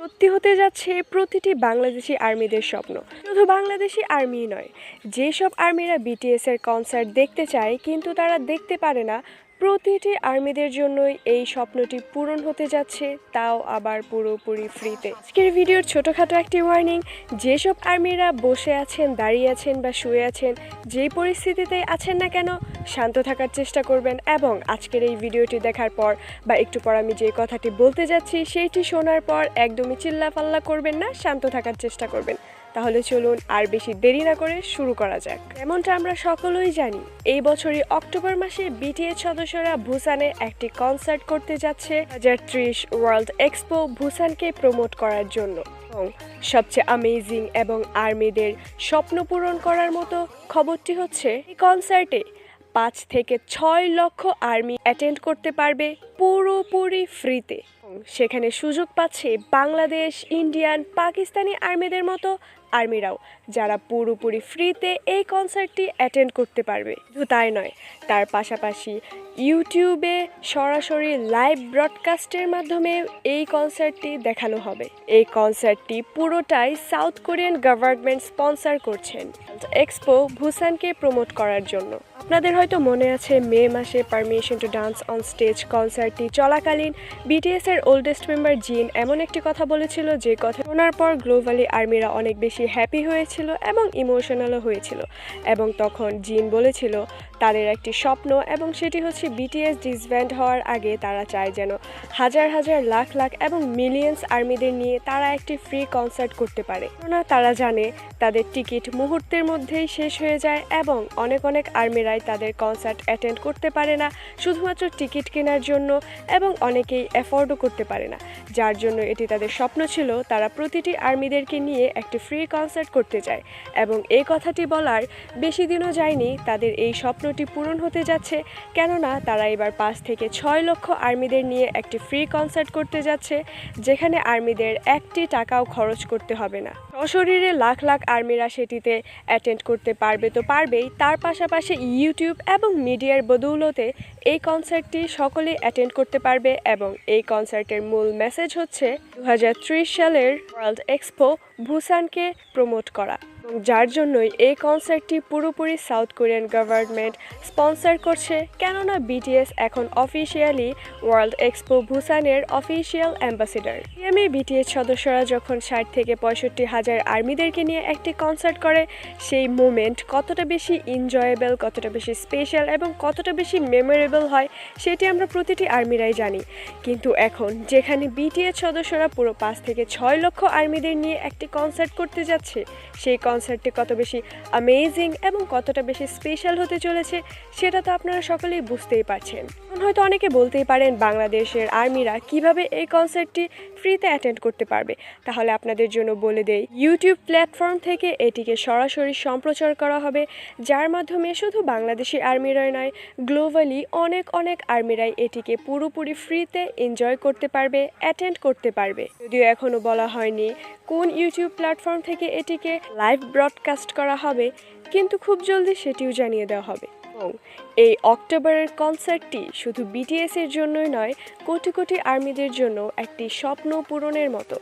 সত্যি হতে যাচ্ছে প্রতিটি বাংলাদেশি আর্মিদের স্বপ্ন। শুধু বাংলাদেশি আর্মি নয়, যেসব আর্মিরা বিটিএস এর কনসার্ট দেখতে চায় কিন্তু তারা দেখতে পারে না, প্রতিটি আর্মিদের জন্যই এই স্বপ্নটি পূরণ হতে যাচ্ছে, তাও আবার পুরোপুরি ফ্রিতে। আজকের ভিডিওর ছোটোখাটো একটি ওয়ার্নিং: যেসব আর্মিরা বসে আছেন, দাঁড়িয়ে আছেন বা শুয়ে আছেন, যেই পরিস্থিতিতেই আছেন না কেন, শান্ত থাকার চেষ্টা করবেন এবং আজকের এই ভিডিওটি দেখার পর বা একটু পর আমি যে কথাটি বলতে যাচ্ছি সেইটি শোনার পর একদমই চিল্লাফাল্লা করবেন না, শান্ত থাকার চেষ্টা করবেন। তাহলে চলুন আর বেশি দেরি না করে শুরু করা যাক। এমনটা আমরা সকলেই জানি, এই বছরই অক্টোবর মাসে বিটিএস সদস্যরা বুসানে একটি কনসার্ট করতে যাচ্ছে 2030 ওয়ার্ল্ড এক্সপো বুসানকে প্রমোট করার জন্য। এবং সবচেয়ে অ্যামেজিং এবং আর্মিদের স্বপ্ন পূরণ করার মতো খবরটি হচ্ছে, এই কনসার্টে 5 থেকে 6 লক্ষ আর্মি অ্যাটেন্ড করতে পারবে পুরোপুরি ফ্রিতে। সেখানে সুযোগ পাচ্ছে বাংলাদেশ, ইন্ডিয়ান, পাকিস্তানি আর্মিদের মতো আর্মিরাও, যারা পুরোপুরি ফ্রিতে এই কনসার্টটি অ্যাটেন্ড করতে পারবে। শুধু তাই নয়, তার পাশাপাশি ইউটিউবে সরাসরি লাইভ ব্রডকাস্টের মাধ্যমে এই কনসার্টটি দেখানো হবে। এই কনসার্টটি পুরোটাই সাউথ কোরিয়ান গভর্নমেন্ট স্পন্সর করছেন এক্সপো বুসানকে প্রমোট করার জন্য। আপনাদের হয়তো মনে আছে, মে মাসে permission to dance on stage কনসার্টটি চলাকালীন বিটিএস এর ওল্ডেস্ট মেম্বার জিন এমন একটি কথা বলেছিল, যে কথা শোনার পর গ্লোবালি আর্মিরা অনেক বেশি হ্যাপি হয়েছিল এবং ইমোশনালও হয়েছিল। এবং তখন জিন বলেছিল তাদের একটি স্বপ্ন, এবং সেটি হচ্ছে বিটিএস ডিসব্যান্ড হওয়ার আগে তারা চায় যেন হাজার হাজার, লাখ লাখ এবং মিলিয়ন্স আর্মিদের নিয়ে তারা একটি ফ্রি কনসার্ট করতে পারে। কেননা তারা জানে তাদের টিকিট মুহূর্তের মধ্যেই শেষ হয়ে যায় এবং অনেক অনেক আর্মিরাই তাদের কনসার্ট অ্যাটেন্ড করতে পারে না শুধুমাত্র টিকিট কেনার জন্য, এবং অনেকেই অ্যাফোর্ডও করতে পারে না। যার জন্য এটি তাদের স্বপ্ন ছিল, তারা প্রতিটি আর্মিদেরকে নিয়ে একটি ফ্রি কনসার্ট করতে চায়। এবং এই কথাটি বলার বেশি দিনও যায়নি, তাদের এই স্বপ্নটি পূরণ হতে যাচ্ছে। কেননা তারা এবার 5 থেকে 6 লক্ষ আর্মিদের নিয়ে একটি ফ্রি কনসার্ট করতে যাচ্ছে, যেখানে আর্মিদের একটি টাকাও খরচ করতে হবে না। সশরীরে লাখ লাখ আর্মিরা সেটিতে অ্যাটেন্ড করতে পারবে তো পারবেই, তার পাশাপাশি ইউটিউব এবং মিডিয়ার বদৌলতে এই কনসার্টটি সকলেই অ্যাটেন্ড করতে পারবে। এবং এই কনসার্টের মূল মেসেজ হচ্ছে 2030 সালের ওয়ার্ল্ড এক্সপো বুসানকে প্রমোট করা, যার জন্যই এই কনসার্টটি পুরোপুরি সাউথ কোরিয়ান গভর্নমেন্ট স্পন্সর করছে। কেননা বিটিএস এখন অফিসিয়ালি ওয়ার্ল্ড এক্সপো বুসানের অফিসিয়াল অ্যাম্বাসেডর। আমি বিটিএস সদস্যরা যখন 60 থেকে 65 হাজার আর্মিদেরকে নিয়ে একটি কনসার্ট করে, সেই মোমেন্ট কতটা বেশি এনজয়েবল, কতটা বেশি স্পেশাল এবং কতটা বেশি মেমোরেবল হয়, সেটি আমরা প্রতিটি আর্মিরাই জানি। কিন্তু এখন যেখানে বিটিএস সদস্যরা পুরো 5 থেকে 6 লক্ষ আর্মিদের নিয়ে একটি কনসার্ট করতে যাচ্ছে, সেই কনসার্টটি কত বেশি অ্যামেজিং এবং কতটা বেশি স্পেশাল হতে চলেছে, সেটা তো আপনারা সকলেই বুঝতেই পারছেন। হয়তো অনেকে বলতেই পারেন, বাংলাদেশের আর্মিরা কিভাবে এই কনসার্টটি ফ্রিতে অ্যাটেন্ড করতে পারবে। তাহলে আপনাদের জন্য বলে দেই, ইউটিউব প্ল্যাটফর্ম থেকে এটিকে সরাসরি সম্প্রচার করা হবে, যার মাধ্যমে শুধু বাংলাদেশি আর্মিরাই নয়, গ্লোবালি অনেক অনেক আর্মিরাই এটিকে পুরোপুরি ফ্রিতে এনজয় করতে পারবে, অ্যাটেন্ড করতে পারবে। যদিও এখনও বলা হয়নি কোন ইউটিউব প্ল্যাটফর্ম থেকে এটিকে লাইভ ব্রডকাস্ট করা হবে, কিন্তু খুব জলদি সেটিও জানিয়ে দেওয়া হবে। এই অক্টোবরের কনসার্টটি শুধু বিটিএস এর জন্যই নয়, কোটি কোটি আর্মিদের জন্য একটি স্বপ্ন পূরণের মতো।